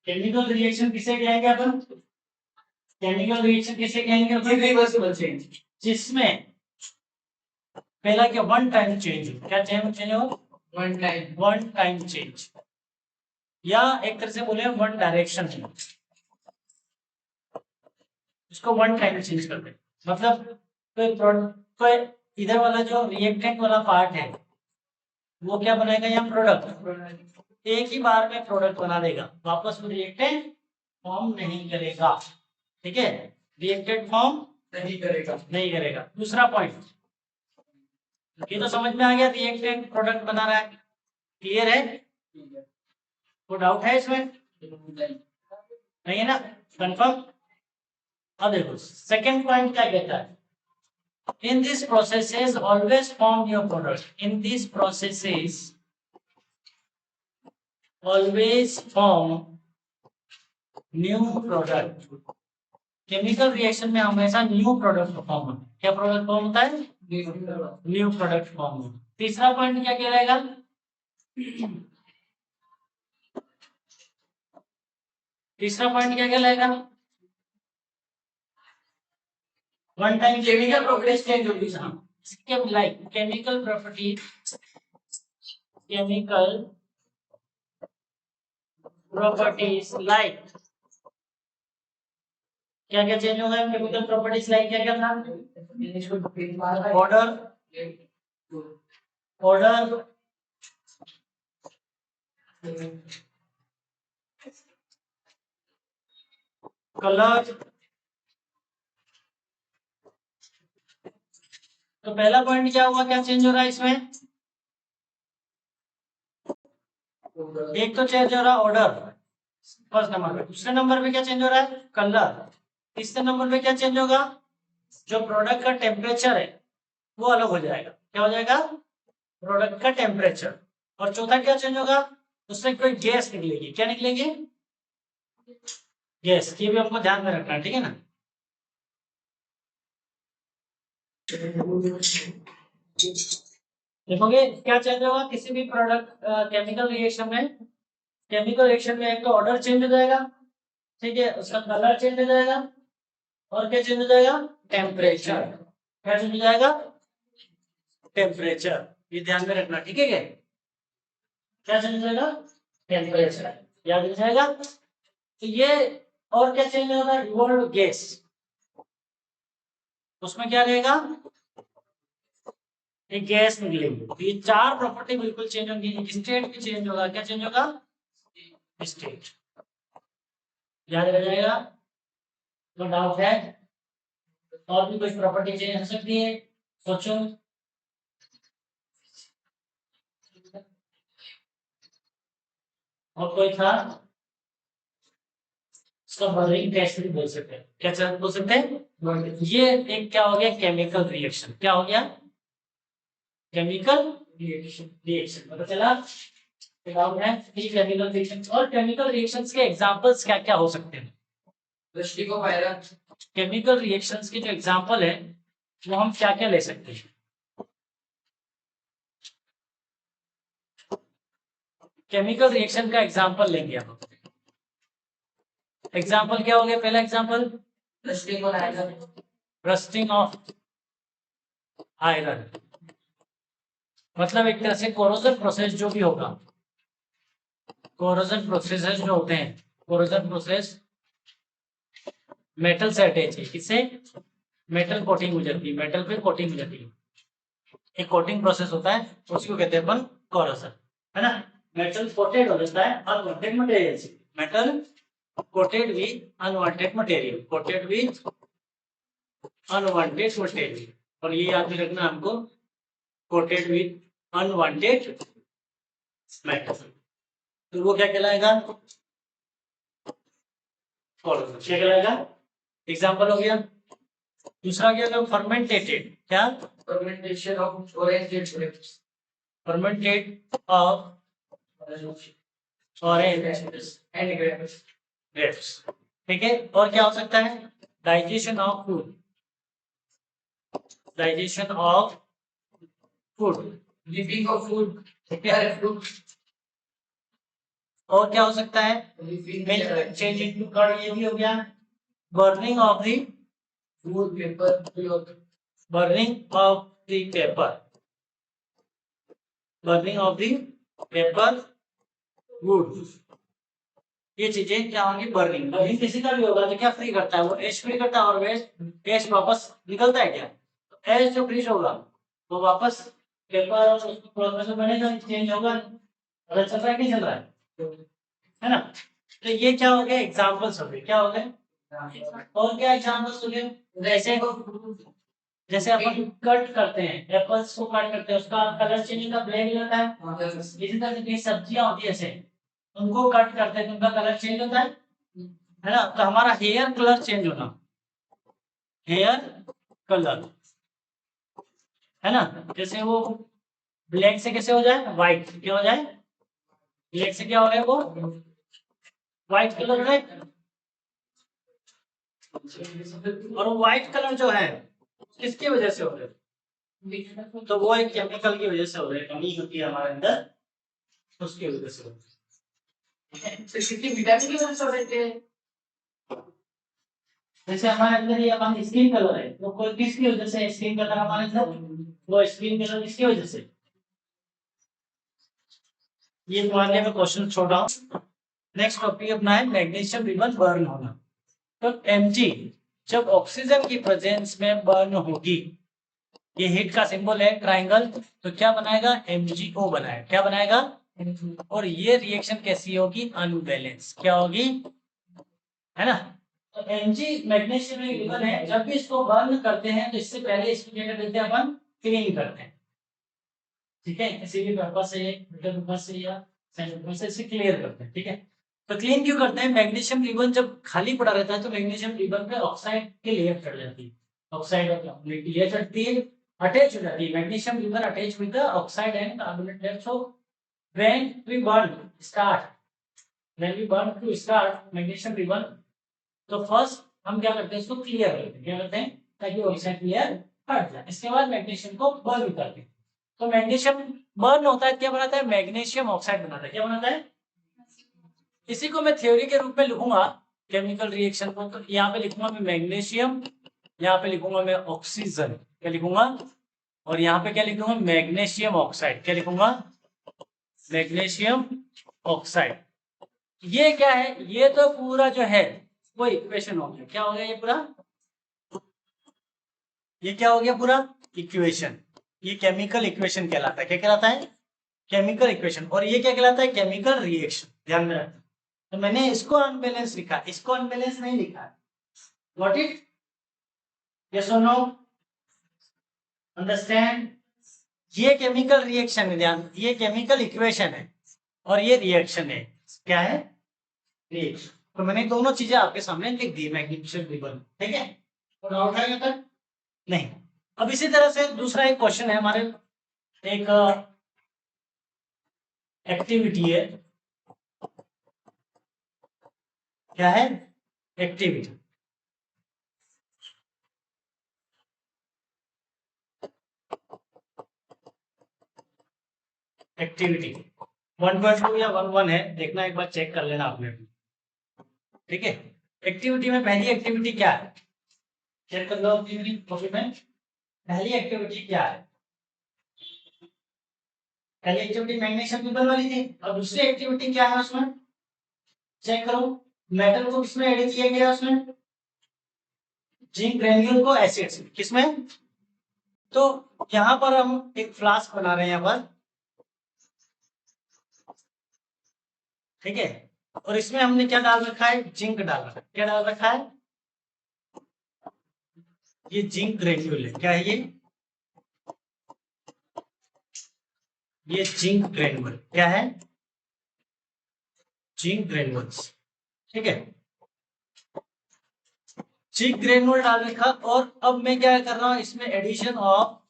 Chemical reaction किसे कहेंगे अपन? Chemical reaction किसे कहेंगे? रिवर्सिबल चेंज, जिसमें पहला क्या वन टाइम चेंज हो, क्या चेंज हो? वन टाइम चेंज, या एक तरह से बोले वन डायरेक्शन है, इसको वन टाइम चेंज कर दे। मतलब कोई इधर वाला जो रिएक्टेंट वाला पार्ट है वो क्या बनाएगा? यहाँ प्रोडक्ट, एक ही बार में प्रोडक्ट बना देगा, वापस वो रिएक्टेंट फॉर्म नहीं करेगा। ठीक है, रिएक्टेंट फॉर्म नहीं करेगा। दूसरा पॉइंट, ये तो समझ में आ गया, रिएक्टेंट प्रोडक्ट बना रहा है, क्लियर है? कोई डाउट है इसमें? नहीं है ना? कंफर्म? अब देखो सेकंड पॉइंट क्या कहता है, in these processes always form your product, in these processes always form new product। Chemical reaction में हमेशा न्यू प्रोडक्ट फॉर्म होता है। क्या प्रोडक्ट फॉर्म होता है? न्यू प्रोडक्ट फॉर्म होता है। तीसरा पॉइंट क्या कहलाएगा? तीसरा पॉइंट क्या कहलाएगा? One time chemical properties change होगी। इसके लाइक केमिकल प्रॉपर्टीज लाइक क्या क्या चेंज होगा? केमिकल प्रॉपर्टीज लाइक क्या क्या था? Order colour. तो पहला पॉइंट क्या हुआ, क्या चेंज हो रहा है इसमें? एक तो चेंज हो रहा है ऑर्डर फर्स्ट नंबर पे, दूसरे नंबर पे क्या चेंज हो रहा है? कलर। तीसरे नंबर पे क्या चेंज होगा? जो प्रोडक्ट का टेम्परेचर है वो अलग हो जाएगा। क्या हो जाएगा? प्रोडक्ट का टेम्परेचर। और चौथा क्या चेंज होगा? उससे कोई गैस निकलेगी। क्या निकलेगी? गैस। ये भी हमको ध्यान में रखना है, ठीक है ना? देखोगे क्या चेंज होगा किसी भी प्रोडक्ट केमिकल रिएक्शन में? केमिकल रिएक्शन में एक तो ऑर्डर चेंज हो जाएगा, ठीक है, उसका कलर चेंज हो जाएगा, और क्या चेंज हो जाएगा? टेम्परेचर। क्या चेंज हो जाएगा? टेम्परेचर। ये ध्यान में रखना, ठीक है? क्या चेंज हो जाएगा? टेम्परेचर। याद हो जाएगा? तो ये और क्या चेंज होगा? Evolve gas. उसमें क्या रहेगा? एक गैस निकलेगी। तो ये चार प्रॉपर्टी बिल्कुल चेंज होंगी। स्टेट भी चेंज होगा। क्या चेंज होगा? स्टेट। याद रह जाएगा? तो डाउट है? और भी कुछ प्रॉपर्टी चेंज हो सकती है? सोचो। और कोई था? इसका बर्निंग टेस्ट भी बोल सकते हैं। क्या बोल सकते हैं? ये एक क्या हो गया? Chemical reaction. क्या हो गया? केमिकल रिएक्शन पता चला? डाउट है? Chemical reaction. और केमिकल रिएक्शंस के एग्जांपल्स क्या क्या हो सकते हैं? केमिकल रिएक्शंस के जो एग्जांपल है वो हम क्या क्या ले सकते हैं? केमिकल रिएक्शन का एग्जांपल लेंगे हम। एग्जांपल क्या हो गया? पहला एग्जांपल रस्टिंग ऑफ आयरन, मतलब एक तरह से कोरोजन प्रोसेस जो भी होगा, कोरोजन प्रोसेसेस जो होते हैं, कोरोजन प्रोसेस मेटल से अटैच है। किससे? मेटल कोटिंग हो जाती है, मेटल पे कोटिंग हो जाती है। एक कोटिंग प्रोसेस होता है, उसको कहते हैं अपन कोरोजन, है ना? मेटल कोटेड हो जाता है अनवांटेड मटेरियल से। Metal coated with unwanted material, coated with unwanted material. और ये याद में रखना हमको, कोटेड विद अनवांटेड मेटल। तो वो क्या कहलाएगा? कोरोजन। क्या कहलाएगा? एग्जांपल हो गया। दूसरा क्या होगा? फर्मेंटेटेड। क्या? Fermentation of orange grapes, fermented of orange and grapes. ठीक है, और क्या हो सकता है? Digestion of food, digestion of food, living of food, fruit, और क्या हो सकता है, मिल्क चेंज इनटू कर्ड, ये भी हो गया। Burning of the paper, burning of the paper, burning of the paper would, ये चीजें क्या होंगी, बर्निंग। बर्निंग किसी का भी होगा तो क्या फ्री करता है, वो एच फ्री करता है, और वेस्ट वापस निकलता है क्या, तो एच जो फ्री होगा वो वापस पेपर और उसको प्रोसेस में बनेगा, चेंज होगा। पता चल रहा है नहीं चल रहा है ना। तो ये क्या हो गया, एग्जांपल्स हो गए, क्या हो गए, और क्या एग्जांपल्स हो गए, जैसे जैसे अपन कट करते हैं, एप्पल्स को कट करते हैं, उसका कलर चेंज होता है, ब्लैक होता है। इसी तरह से कई सब्जियां होती है ऐसे, उनको कट करते हैं तो उनका कलर चेंज होता है ना। तो हमारा हेयर कलर चेंज होना, हेयर कलर, है ना, जैसे वो ब्लैक से कैसे हो जाए व्हाइट, क्या हो जाए, ब्लैक से क्या हो रहा है वो व्हाइट कलर है। और व्हाइट कलर जो है किसकी वजह से हो रहा है, तो वो एक केमिकल की वजह से हो रहा है, कमी होती है हमारे अंदर, उसकी वजह से हो रहा है। तो किसी विटामिन की वजह से हो रहे थे, जैसे हमारे अंदर ये हमारी स्किन कलर है, तो कोई किसकी वजह से स्किन कलर हमारे अंदर, वो स्किन कलर किसकी वजह से, ये मानने में क्वेश्चन छोड़ रहा हूँ। नेक्स्ट टॉपिक अपना है मैग्नीशियम रिबन बर्न होना। तो Mg जब ऑक्सीजन की प्रेजेंस में बर्न होगी, ये हीट का सिंबल है ट्रायंगल, तो क्या बनाएगा, MgO बनाएगा, क्या बनाएगा, और ये रिएक्शन कैसी होगी, अनबैलेंस, क्या होगी, है ना। तो Mg मैग्नीशियम रिबन है, जब भी इसको बर्न करते हैं तो इससे पहले इसको क्या करते हैं, अपन क्लीन करते हैं, ठीक है, किसी भी पर्पस से, पर्पस से या पर्पस से इसे क्लियर करते हैं, ठीक है। तो क्लीन क्यों करते हैं, मैग्नीशियम रिबन जब खाली पड़ा रहता है तो मैग्नीशियम रिबन पे ऑक्साइड की लेयर चढ़ जाती है, ऑक्साइड और लेयर चढ़ती है, अटैच हो जाती है, magnesium ribbon attach with the oxide and carbonate layer. So when we burn start, when we burn to start magnesium ribbon, तो फर्स्ट हम क्या करते हैं, इसको क्लियर करते हैं, क्या करते हैं, ताकि ऑक्साइड लेयर हट जाए, इसके बाद मैग्नीशियम को बर्न करते हैं। तो मैग्नीशियम बर्न होता है, क्या बनाता है, मैग्नीशियम ऑक्साइड बनाता है, क्या बनाता है, इसी को मैं थ्योरी के रूप में लिखूंगा केमिकल रिएक्शन को, तो यहाँ पे लिखूंगा मैं मैग्नीशियम, यहाँ पे लिखूंगा मैं ऑक्सीजन, क्या लिखूंगा, और यहाँ पे क्या लिखूंगा, मैग्नीशियम ऑक्साइड, क्या लिखूंगा, मैग्नीशियम ऑक्साइड। ये क्या है, ये तो पूरा जो है वो इक्वेशन हो गया, क्या हो गया ये पूरा, ये क्या हो गया पूरा इक्वेशन, ये केमिकल इक्वेशन कहलाता है, क्या कहलाता है, केमिकल इक्वेशन। और ये क्या कहलाता है, केमिकल रिएक्शन, ध्यान में रखना। तो मैंने इसको अनबैलेंस लिखा, इसको अनबैलेंस नहीं लिखा, गॉट इट, यस और नो, अंडरस्टैंड। ये केमिकल रिएक्शन है, ध्यान, ये केमिकल इक्वेशन है और ये रिएक्शन है, क्या है, रिएक्शन। तो मैंने दोनों चीजें आपके सामने लिख दी, मैग्नीशियम रिबन, ठीक है, तो डाउट है यहाँ तक, नहीं। अब इसी तरह से दूसरा एक क्वेश्चन है हमारे, एक एक्टिविटी है, क्या है, एक्टिविटी, एक्टिविटी 1.2 या 1.1 है, देखना एक बार चेक कर लेना आपने, ठीक है। एक्टिविटी में पहली एक्टिविटी क्या है, चेक कर लो एक्टिविटी कॉपी में, पहली एक्टिविटी क्या है, पहली एक्टिविटी मैग्नीशियम रिबन वाली थी, और दूसरी एक्टिविटी क्या है उसमें, चेक करो, मेटल को किसमें ऐड किया गया, उसमें जिंक ग्रेन्यूल को एसिड, किसमें, तो यहाँ पर हम एक फ्लास्क बना रहे हैं यहाँ पर, ठीक है, और इसमें हमने क्या डाल रखा है, जिंक डाल रखा है, क्या डाल रखा है, ये जिंक ग्रेन्यूल है, क्या है ये जिंक ग्रेन्यूल, क्या है, जिंक ग्रेन्यूल्स, ठीक है, जिंक ग्रेन्यूल डाल रखा। और अब मैं क्या कर रहा हूं, इसमें एडिशन ऑफ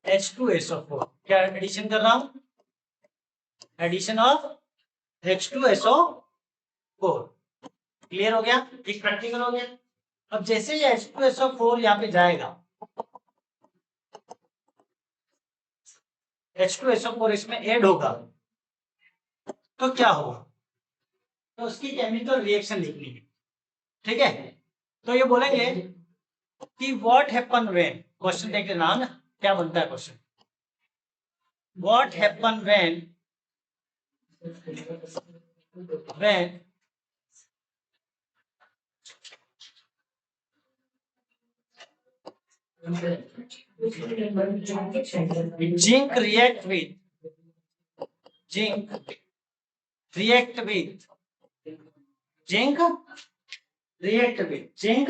H2SO4, क्या एडिशन कर रहा हूं, एडिशन ऑफ H2SO4, क्लियर हो गया, एक प्रैक्टिकल हो गया। अब जैसे ये H2SO4 यहाँ पे जाएगा, H2SO4 इसमें ऐड होगा, तो क्या होगा, तो उसकी केमिकल रिएक्शन लिखनी है, ठीक है। तो ये बोलेंगे कि व्हाट हैपन व्हेन, क्वेश्चन देख लेना ना क्या बनता है question, what happen when zinc react with zinc react with zinc react with zinc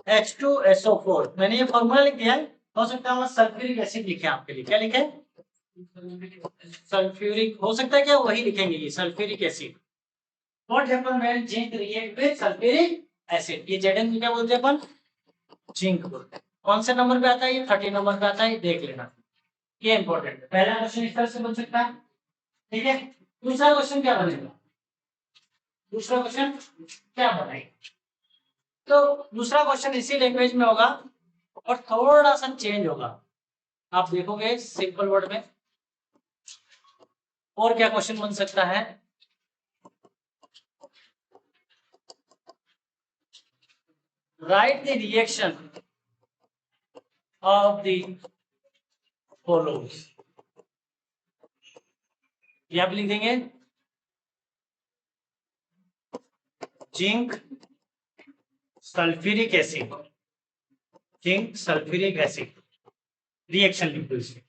H2SO4। मैंने ये फॉर्मूला लिख दिया है, हो सकता है सल्फ्यूरिक एसिड लिखे आपके लिए, क्या लिखे, सल्फ्यूरिक, हो सकता है क्या वही लिखेंगे ये sulphuric acid. What happen when zinc react with sulphuric acid, ये Zn क्या बोलते हैं अपन, जिंक बोलते हैं। कौन से नंबर पे आता है ये, 30 नंबर पे आता है, ये देख लेना, ये इंपॉर्टेंट है। पहला क्वेश्चन इस तरह से बन सकता है, ठीक है। दूसरा क्वेश्चन क्या बनेगा, दूसरा क्वेश्चन क्या बनेगा, तो दूसरा क्वेश्चन इसी लैंग्वेज में होगा और थोड़ा सा चेंज होगा, आप देखोगे सिंपल वर्ड में। और क्या क्वेश्चन बन सकता है, right the reaction of the following, ये आप लिख देंगे zinc sulphuric acid, zinc sulphuric acid reaction लिख दो इसमें,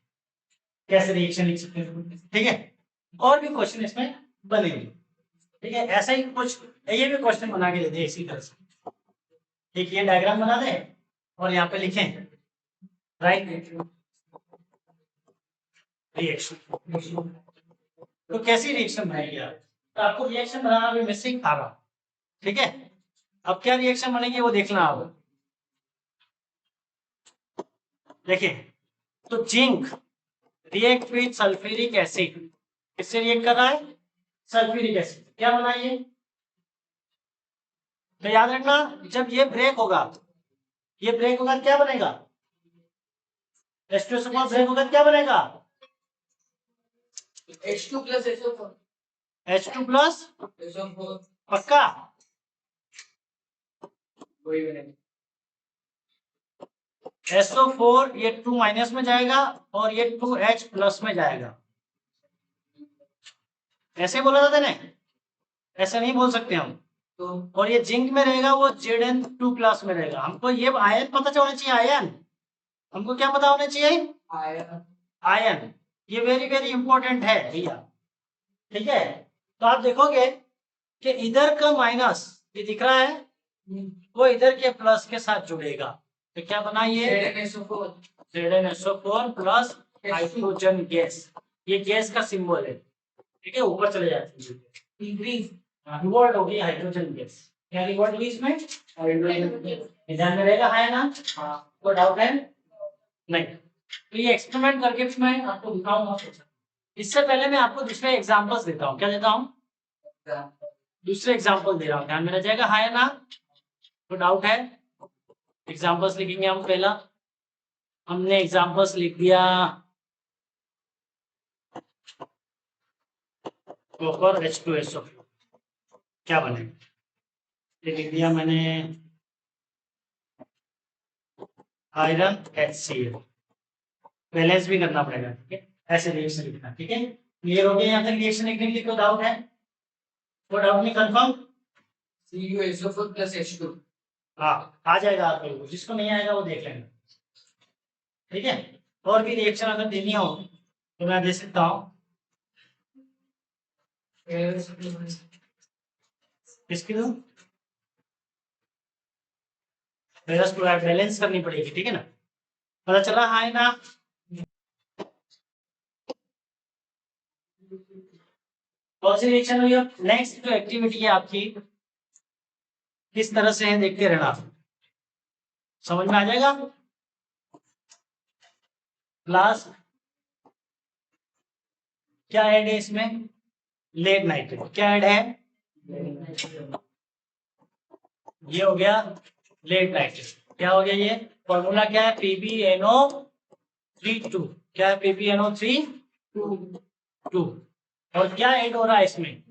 कैसे रिएक्शन लिख सकते हैं, ठीक है। और भी क्वेश्चन इसमें बनेंगे, ठीक है। ऐसा ही कुछ ये भी क्वेश्चन बना के देते इसी तरह से, ठीक, ये डायग्राम बना दे और यहाँ पे लिखें राइट रिएक्शन, तो कैसी रिएक्शन बनाएगी आप, तो आपको रिएक्शन बनाना भी मैं सिखा रहा हूं, ठीक है। अब क्या रिएक्शन बनेगी वो देखना आप, देखिए, तो zinc react with sulphuric acid, किससे रिएक्ट कर रहा है, सल्फ्यूरिक एसिड, क्या बना ये, तो याद रखना जब ये ब्रेक होगा, ये ब्रेक होगा क्या बनेगा, H2SO4 ब्रेक होगा क्या बनेगा, H2 plus SO4 H2 plus SO4 पक्का, वही बनेगा। SO4 ये 2 माइनस में जाएगा और ये 2H प्लस में जाएगा, ऐसे बोला था ने, ऐसे नहीं बोल सकते हम, तो और ये जिंक में रहेगा वो Zn2 क्लास में रहेगा। हमको ये आयन पता होना चाहिए, आयन हमको क्या पता होना चाहिए, आयन, आयन, ये वेरी वेरी इंपॉर्टेंट है भैया, ठीक है। तो आप देखोगे कि इधर का माइनस ये दिख रहा है वो इधर के प्लस के साथ जुड़ेगा, तो क्या बना ये ZnSO4 ZnSO4 plus hydrogen gas, ये गैस का सिंबल है, ठीक है, ऊपर चले जाते हैं, इंक्रीज रिवॉल्ट हो गई हाइड्रोजन गैस, क्या रिवॉल्ट हुई इसमें, हाइड्रोजन, ध्यान में रहेगा, है ना, हाँ, कोई डाउट है नहीं। तो ये एक्सपेरिमेंट करके भी मैं आपको दिखाऊंगा, इससे पहले मैं आपको दूसरे एग्जांपल्स देता हूँ, क्या देता हूँ, दूसरे एग्जांपल दे रहा हूँ, ध्यान में रह जाएगा, हाँ है ना, तो डाउट है, एग्जांपल्स लिखेंगे हम, पहला हमने एग्जांपल्स लिख दिया कॉपर H2SO, क्या बनेगा, ये लिख दिया मैंने आयरन HCl, बैलेंस भी करना पड़ेगा, ठीक है, ऐसे रिएक्शन लिखना, ठीक है, क्लियर हो गया, यहाँ तक रिएक्शन लिखने के लिए कोई डाउट है, कोई डाउट नहीं, कंफर्म, CuSO4 plus H2 हाँ आ जाएगा आप लोगों को, जिसको नहीं आएगा वो देख लेंगे, ठीक है। और भी रिएक्शन अगर देनी हो तो मैं दे सकता हूँ, किसकी दूं, फेरस क्लोराइड बैलेंस करनी पड़ेगी, ठीक है ना, पता चला, हाँ है ना। कौन सी रिएक्शन हुई, अब नेक्स्ट जो एक्टिविटी है आपकी किस तरह से है देखते रहना, समझ में आ जाएगा। क्लास क्या ऐड है इसमें, लेड नाइट्रेट, क्या ऐड है, ये हो गया लेड नाइट्रेट, क्या हो गया ये, फॉर्मूला क्या है, PbNO3 2, क्या है PbNO3 2, और क्या ऐड हो रहा है इसमें?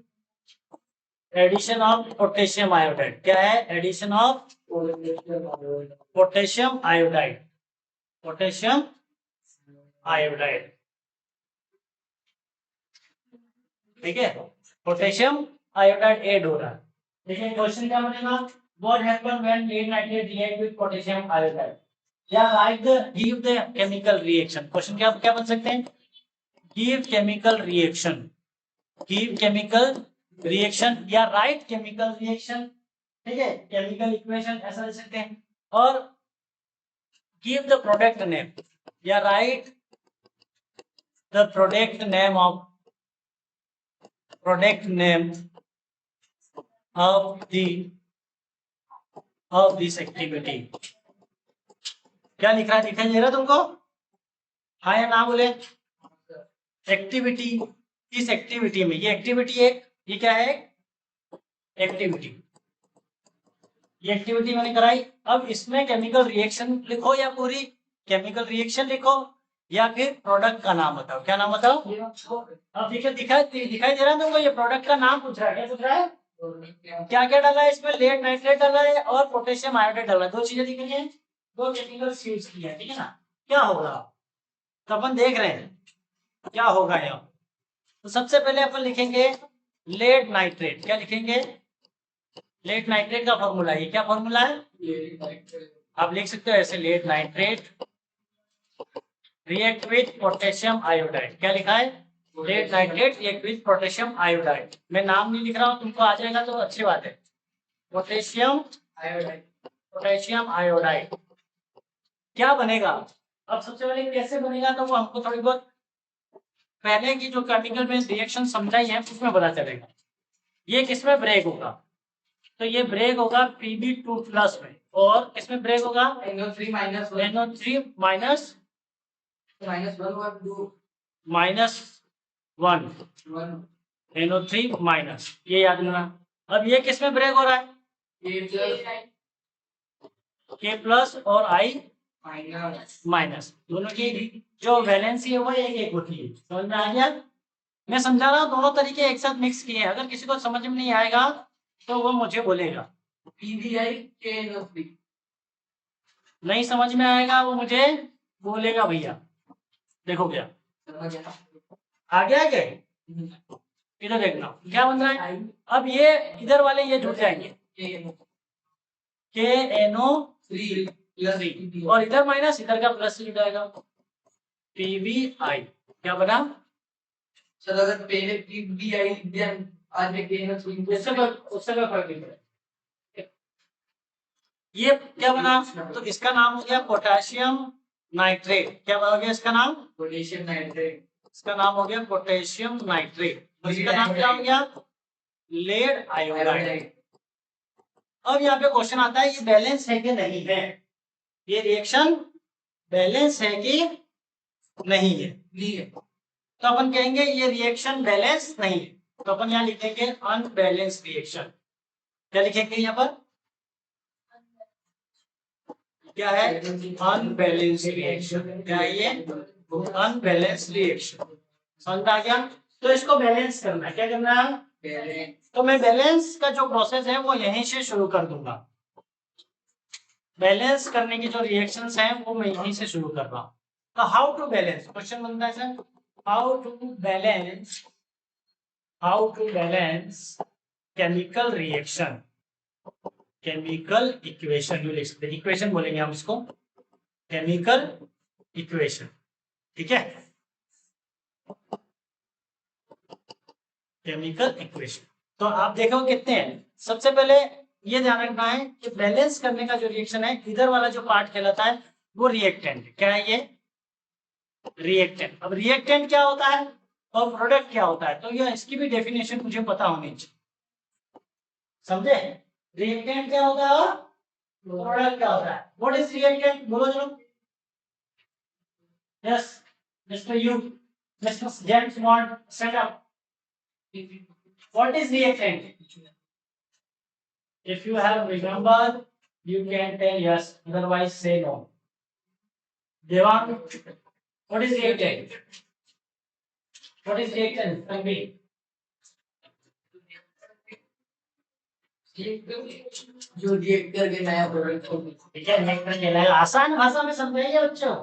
Addition of potassium iodide. क्या है? Addition of potassium iodide. Potassium iodide, ठीक है, पोटेशियम आयोडाइड ऐड हो रहा है। देखिए क्वेश्चन क्या बनेगा? What happen when lead nitrate react with potassium iodide? या right the give the chemical reaction. Question क्या क्या बन सकते हैं? Give chemical reaction, give chemical reaction या राइट केमिकल रिएक्शन, ठीक है, केमिकल इक्वेशन ऐसा लिख सकते हैं। और गिव द प्रोडक्ट नेम या right the product name of product name of this activity। क्या लिख रहा है? दिखाई दे रहा है तुमको? हाँ या ना बोले? एक्टिविटी, इस एक्टिविटी में, ये एक्टिविटी एक, ये क्या है? एक्टिविटी, ये एक्टिविटी मैंने कराई। अब इसमें केमिकल रिएक्शन लिखो या पूरी केमिकल रिएक्शन लिखो या फिर प्रोडक्ट का नाम बताओ। क्या नाम बताओ? अब दिखाई दिखाई दे रहा है तुमको? ये प्रोडक्ट का नाम पूछ रहा है। क्या पूछ रहा है? क्या क्या डाला है इसमें? लेड नाइट्रेट डाला है और पोटेशियम आयोडाइड डाला है। दो चीजें दिख रही हैं, दो केमिकल्स यूज किए हैं, ठीक है ना? क्या होगा तो अपन देख रहे हैं क्या होगा यहाँ। तो सबसे पहले अपन लिखेंगे लेड नाइट्रेट। क्या लिखेंगे? लेड नाइट्रेट का फॉर्मूला है। क्या फॉर्मूला है? आप लिख सकते हो ऐसे, lead nitrate react with potassium iodide. क्या लिखा है? Lead nitrate react with potassium iodide. मैं नाम नहीं लिख रहा हूँ, तुमको आ जाएगा तो अच्छी बात है। पोटेशियम आयोडाइड, पोटेशियम आयोडाइड क्या बनेगा? अब सबसे पहले कैसे बनेगा तो वो हमको थोड़ी बहुत पहले की जो केमिकल में रिएक्शन समझाई है उसमें पता चलेगा। ये किसमें ब्रेक होगा? तो ये ब्रेक होगा Pb2+ में। और किसमें ब्रेक होगा? NO3 minus 1 NO3 minus minus 1 or 2 -1 1 NO3 minus, ये याद रखना। अब ये किसमें ब्रेक हो रहा है? K+ और I minus माइनस, दोनों की जो वैलेंसी है वो एक एक होती है। समझ में आ गया? मैं समझा रहा हूँ, दोनों तरीके एक साथ मिक्स किए हैं। अगर किसी को समझ में नहीं आएगा तो वो मुझे बोलेगा। PBI KNO3 नहीं समझ में आएगा वो मुझे बोलेगा भैया। देखो क्या समझ गया? आ गया क्या? इधर देखना क्या बन रहा है। अब ये इधर वाले ये जुड़ जाएंगे, KNO3 और इधर माइनस, इधर का प्लस जुड़ जाएगा, PBI। क्या बना? सर अगर पहले PBI लिख दिया आज में KNO3 उससे कोई फर्क नहीं पड़ेगा। ये क्या बना? तो इसका नाम हो गया पोटेशियम नाइट्रेट। क्या हो गया इसका नाम? Potassium nitrate. इसका नाम हो गया पोटेशियम नाइट्रेट। और इसका नाम क्या हो गया? Lead iodide. अब यहाँ पे क्वेश्चन आता है ये बैलेंस है कि नहीं है? ये रिएक्शन बैलेंस है कि नहीं है? नहीं है। तो अपन कहेंगे ये रिएक्शन बैलेंस नहीं है, तो अपन यहाँ लिखेंगे अनबैलेंस रिएक्शन। क्या लिखेंगे यहाँ पर? क्या है? Unbalance reaction. क्या है ये? Unbalance reaction. समझ में आ गया? तो इसको बैलेंस करना है। क्या करना है? तो मैं बैलेंस का जो प्रोसेस है वो यहीं से शुरू कर दूंगा। बैलेंस करने की जो रिएक्शंस हैं वो मैं यहीं से शुरू कर रहा हूँ। तो हाउ टू बैलेंस, क्वेश्चन बनता है sir, how to balance chemical reaction, chemical equation. लिख सकते हैं, इक्वेशन बोलेंगे हम इसको, केमिकल इक्वेशन, ठीक है, केमिकल इक्वेशन। तो आप देखो कितने हैं। सबसे पहले ये ध्यान रखना है कि बैलेंस करने का जो रिएक्शन है, इधर वाला जो पार्ट कहलाता है वो रिएक्टेंट है। क्या है ये? रिएक्टेंट। अब रिएक्टेंट क्या होता है और प्रोडक्ट क्या होता है, तो ये इसकी भी डेफिनेशन मुझे पता होनी चाहिए। समझे? रिएक्टेंट क्या होता है और प्रोडक्ट क्या होता है। What is reactant? बोलो चलो। Yes mister you, mister James bond, stand up. What is reactant? If you have remembered, you can tell yes. Otherwise, say no. Devang, what is reactant? What is reactant? Tanvi. जो react करके नया product हो। ठीक है, reactor कहलाएगा। आसान भाषा में समझाइए बच्चों,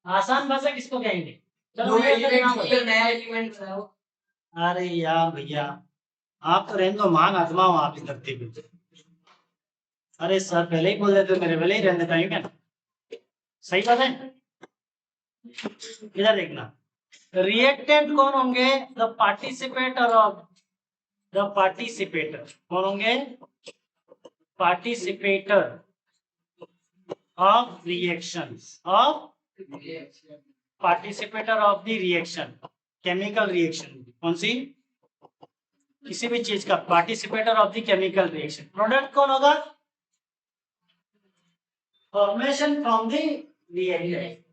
आसान भाषा किसको कहेंगे? चलो जो मेरे अंदर नाम एलिमेंट नया एलिमेंट बनाओ। अरे यार भैया, आप तो रहने दो, महान आत्मा हो आप इस धरती पे। अरे सर पहले ही बोल देते, मेरे पहले ही रहने देता हूँ क्या? सही बात है। इधर देखना, रिएक्टेंट कौन होंगे? The participator of, the participator कौन होंगे? Participator of reaction, of participator of the reaction, chemical reaction. कौन सी? किसी भी चीज का participator of the chemical reaction. Product कौन होगा? Formation from the reactant.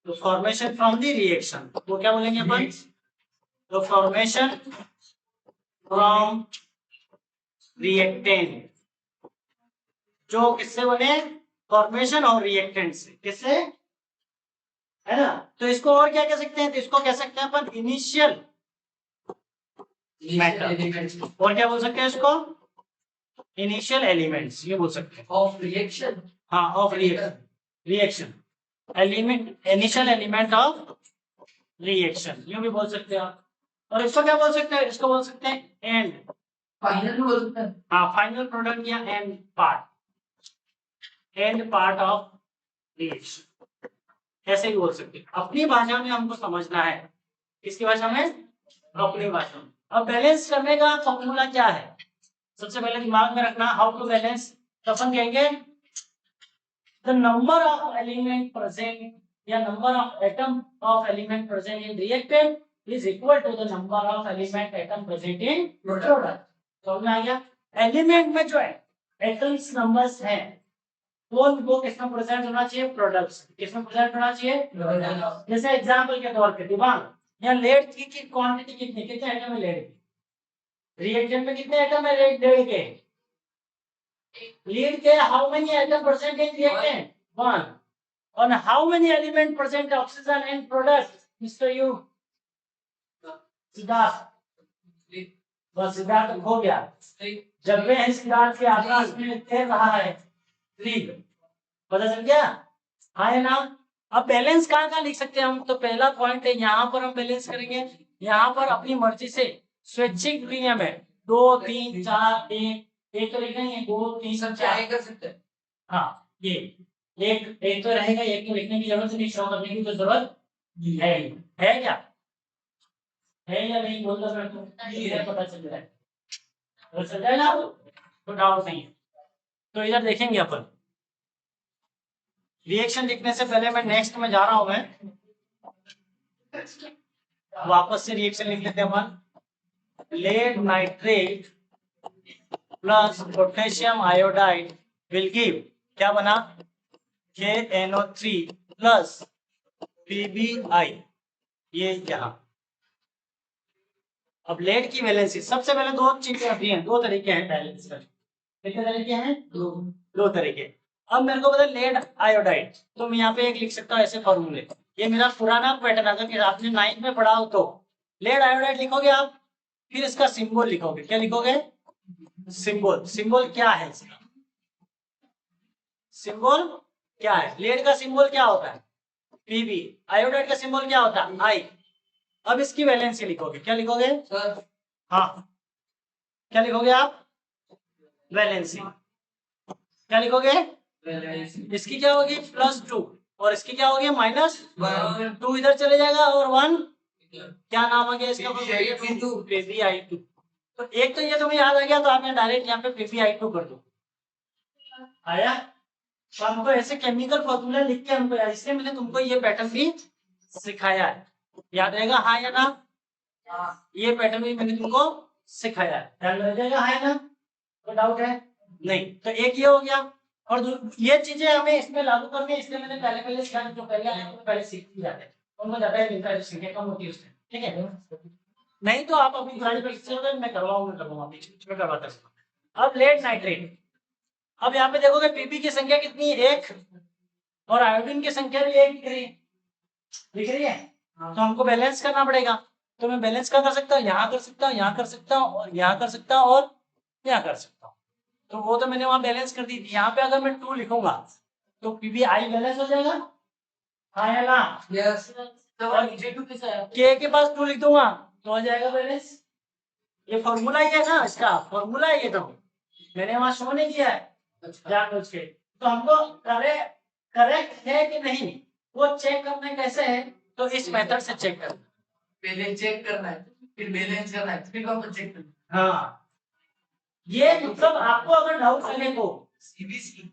तो फॉर्मेशन फ्रॉम द रिएक्शन वो क्या बोलेंगे अपन? तो फॉर्मेशन फ्रॉम रिएक्टेंट, जो किससे बने? फॉर्मेशन और रिएक्टेंट से। किससे? है ना। तो इसको और क्या कह सकते हैं? तो इसको कह सकते हैं अपन इनिशियल मैटर। और क्या बोल सकते हैं इसको? इनिशियल एलिमेंट्स, ये बोल सकते हैं। Of reaction. हाँ, of reaction, reaction element, initial element of reaction, यूं भी बोल सकते हैं आप। और इसको क्या बोल सकते हैं? इसको बोल सकते हैं एंड, फाइनल भी बोल सकते हैं। हाँ, फाइनल प्रोडक्ट या and part, and part of reaction, ऐसे भी बोल सकते हैं। अपनी भाषा में हमको समझना है। किसकी भाषा में? अपनी भाषा में। अब बैलेंस करने का फॉर्मूला क्या है? सबसे पहले दिमाग में रखना, हाउ टू बैलेंस। तो अपन कहेंगे the number of element present या number of atom of element present in reactant is equal to the number of element atom present in product. समझ में आ गया? एलिमेंट में जो है एटम्स नंबर्स हैं, वो किसमें प्रेजेंट होना चाहिए? प्रोडक्ट्स। किसमें प्रेजेंट होना चाहिए? जैसे एग्जांपल के तौर पे दिमाग, यहाँ लेड की क्वांटिटी कितनी, कितने एटम है लेड की? रिएक्टेंट में कितने एटम है लेड के? लीड के how many atom present in reactant? 1. On how many element present oxygen in product? Mr. You. Siddharth. बस सिद्धार्थ हो गया। जब वे सिद्धार्थ के आकाश में तैर रहा है, 3 पता चल गया? हाँ या ना? अब बैलेंस कहाँ लिख सकते हैं हम? तो पहला पॉइंट है, यहाँ पर हम बैलेंस करेंगे। यहाँ पर अपनी मर्जी से स्वैच्छिक नियम है, 2 3 4 एक तो लिखना ही है, 2 3 4 कर सकते हैं। हाँ, ये एक तो रहेगा, एक तो लिखने की जरूरत नहीं, शो करने की तो जरूरत है क्या? है या नहीं? बोल दो मेरे को, ये पता चल रहा है। अगर चल जाए ना तो डाउट नहीं है। तो इधर देखेंगे अपन, रिएक्शन लिखने से पहले मैं नेक्स्ट में जा रहा हूं। मैं वापस से रिएक्शन लिख लेते हैं अपन। Lead nitrate plus potassium iodide will give, क्या बना? KNO3 plus PbI। ये यहाँ अब लेड की वैलेंसी, सबसे पहले 2 चीजें आती हैं, 2 तरीके हैं बैलेंस करने। कितने तरीके हैं? 2 तरीके। अब मेरे को पता है लेड आयोडाइड, तो मैं यहाँ पे एक लिख सकता हूँ ऐसे फॉर्मूले। ये मेरा पुराना पैटर्न आता है, आपने 9th में पढ़ा हो तो लेड आयोडाइड लिखोगे आप, फिर इसका सिंबल लिखोगे। क्या लिखोगे? सिंबल। सिंबल क्या है इसका? सिंबल क्या है? लेड का सिंबल क्या होता है? Pb। आयोडाइड का सिंबल क्या होता है? I। अब इसकी वैलेंसी लिखोगे। क्या लिखोगे? सर हाँ, क्या लिखोगे आप? वैलेंसी। क्या लिखोगे? इसकी क्या होगी? +2 और इसकी क्या होगी? -2। इधर चले जाएगा और 1 क्या नाम आ गया इसका? PbI2। तो एक तो ये तुम्हें याद आ गया, तो आप डायरेक्ट यहाँ पे PbI2 कर दो। आया? तो हमको ऐसे केमिकल फॉर्मूला लिख के हमको, इसलिए मैंने तुमको ये पैटर्न भी सिखाया है। याद रहेगा? हाँ या ना? ये पैटर्न भी मैंने तुमको सिखाया है, ध्यान रह जाएगा? हाँ या ना? कोई डाउट है? नहीं। तो एक ये हो गया, और ये चीजें हमें इसमें लागू करनी है, इसलिए मैंने पहले सिखाया, जो पहले आए उनको पहले सीख लिया है, उनको ज्यादा मिलता है, सीखने कम होती है उसमें। ठीक है? नहीं तो आप अपनी ग्रेजुएशन मैं करवाऊंगा बीच में करवाता हूँ। अब लेड नाइट्रेट, अब यहाँ पे देखोगे पीपी की संख्या कितनी है? 1, और आयोडीन की संख्या भी 1 दिख रही है। तो हमको बैलेंस करना पड़ेगा। तो मैं बैलेंस क्या कर सकता हूँ? यहाँ कर सकता हूँ, यहाँ कर सकता हूँ, और यहाँ कर सकता हूँ, और यहाँ कर सकता हूँ। तो वो तो मैंने वहां बैलेंस कर दी थी। यहाँ पे अगर मैं 2 लिखूंगा तो पीबीआई बैलेंस हो जाएगा, हाँ या ना? यस तो और नीचे टू कैसा है? के पास 2 लिख दूंगा तो हो जाएगा बैलेंस। ये फॉर्मूला ही है ना, इसका फॉर्मूला है ये, तो मैंने वहां शो नहीं किया है अच्छा जानबूझ के। तो हमको करेक्ट है कि नहीं वो चेक करना कैसे है, तो इस मेथड से चेक करना। पहले चेक करना है, फिर बैलेंस करना है, फिर वापस चेक करना है। हाँ, ये मतलब आपको अगर डाउट लगे तो सीबीसी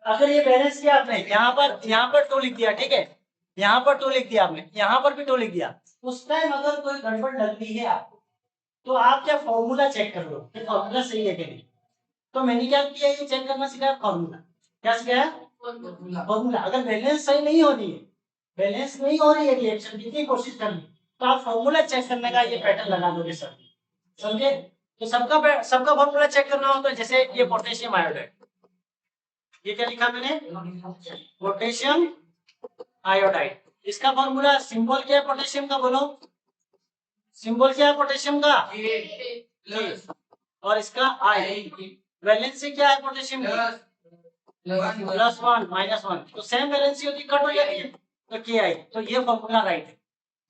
अगर ये बैलेंस किया आपने, यहाँ पर 2 लिख दिया, ठीक है, यहाँ पर 2 लिख दिया आपने, यहाँ पर भी 2 लिख दिया, उस टाइम अगर कोई गड़बड़ लगती है आपको तो आप क्या फॉर्मूला चेक कर लो कि फॉर्मूला सही है कि नहीं। तो मैंने क्या किया, ये चेक करना सिखाया फॉर्मूला। क्या सिखाया? फॉर्मूला। अगर बैलेंस सही नहीं हो रही है, बैलेंस नहीं हो रही है रिएक्शन, कितनी कोशिश कर ली, तो आप फॉर्मूला चेक करने का ये पैटर्न लगा दोगे सर, समझे? तो सबका फॉर्मूला चेक करना हो तो जैसे ये पोटेशियम आयोडाइड, ये क्या लिखा मैंने, पोटेशियम आयोडाइड, इसका फॉर्मूला सिंबल क्या है पोटेशियम का, बोलो सिंबल क्या है पोटेशियम का, प्लस और इसका आई। वैलेंसी क्या है पोटेशियम की, +1 -1, तो सेम वैलेंसी होती कट हो जाती है तो के आई, तो ये फॉर्मूला राइट है।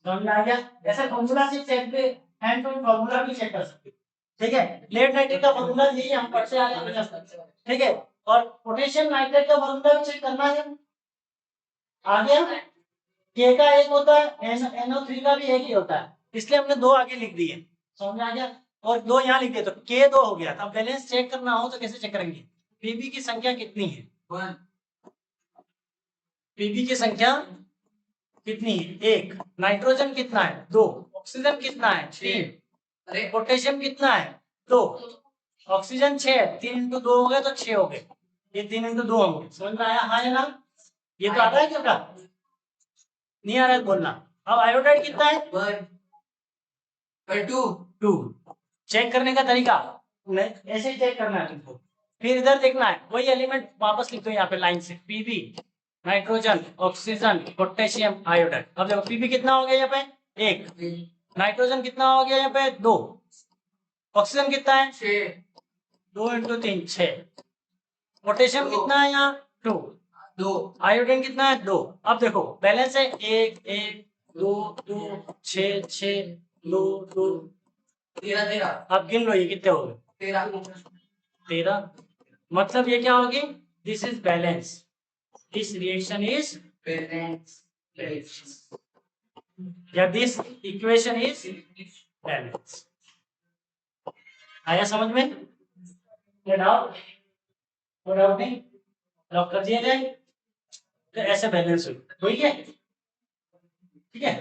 समझ में आ गया? ऐसे फॉर्मूला से चेक पे हैंड टू फॉर्मूला भी चेक कर सकते हो, ठीक है। लेड नाइट्रेट का फॉर्मूला यही हम पढ़ते आ रहे हैं, ठीक है, और पोटेशियम नाइट्रेट का फॉर्मूला भी चेक करना है। आ गया? के का एक होता है, NO3 का भी एक ही होता है, इसलिए हमने 2 आगे लिख दिए, समझ में आ गया? और 2 यहाँ लिख दिए तो के 2 हो गया। अब बैलेंस चेक करना हो तो कैसे चेक करेंगे, पीबी की संख्या कितनी है, 1 पीबी की संख्या कितनी है, 1, नाइट्रोजन कितना है, 2, ऑक्सीजन कितना है, 3, अरे पोटेशियम कितना है, 2, ऑक्सीजन 6, 3 × 2 हो गए तो 6 हो गए, ये 3 × 2 होंगे। समझ में आया, हाँ या ना? ये तो आता है क्या, नहीं आ रहा है बोलना। अब आयोडाइड कितना है, 1 पर 2 2। चेक करने का तरीका ऐसे ही चेक करना है तुमको, फिर इधर देखना है, वही एलिमेंट वापस लिख दो यहाँ पे लाइन से, PB, nitrogen, oxygen, potassium, iodide. अब देखो पीबी कितना हो गया यहाँ पे 1, नाइट्रोजन कितना हो गया यहाँ पे 2, ऑक्सीजन कितना है 6 2 × 3 6, पोटेशियम कितना है यहाँ 2, 2 आयोडीन कितना है 2। अब देखो बैलेंस है 1 1 2 2 6 6 2 2, 13 अब गिन लो ये कितने हो गए 13। मतलब ये क्या होगी, this is balance, this reaction is balance, या दिस इक्वेशन इज बैलेंस। आया समझ में? कोई डाउट, कोई डाउट नहीं, लॉक कर दिया जाए तो ऐसे बैलेंस हुई, ठीक है, ठीक है।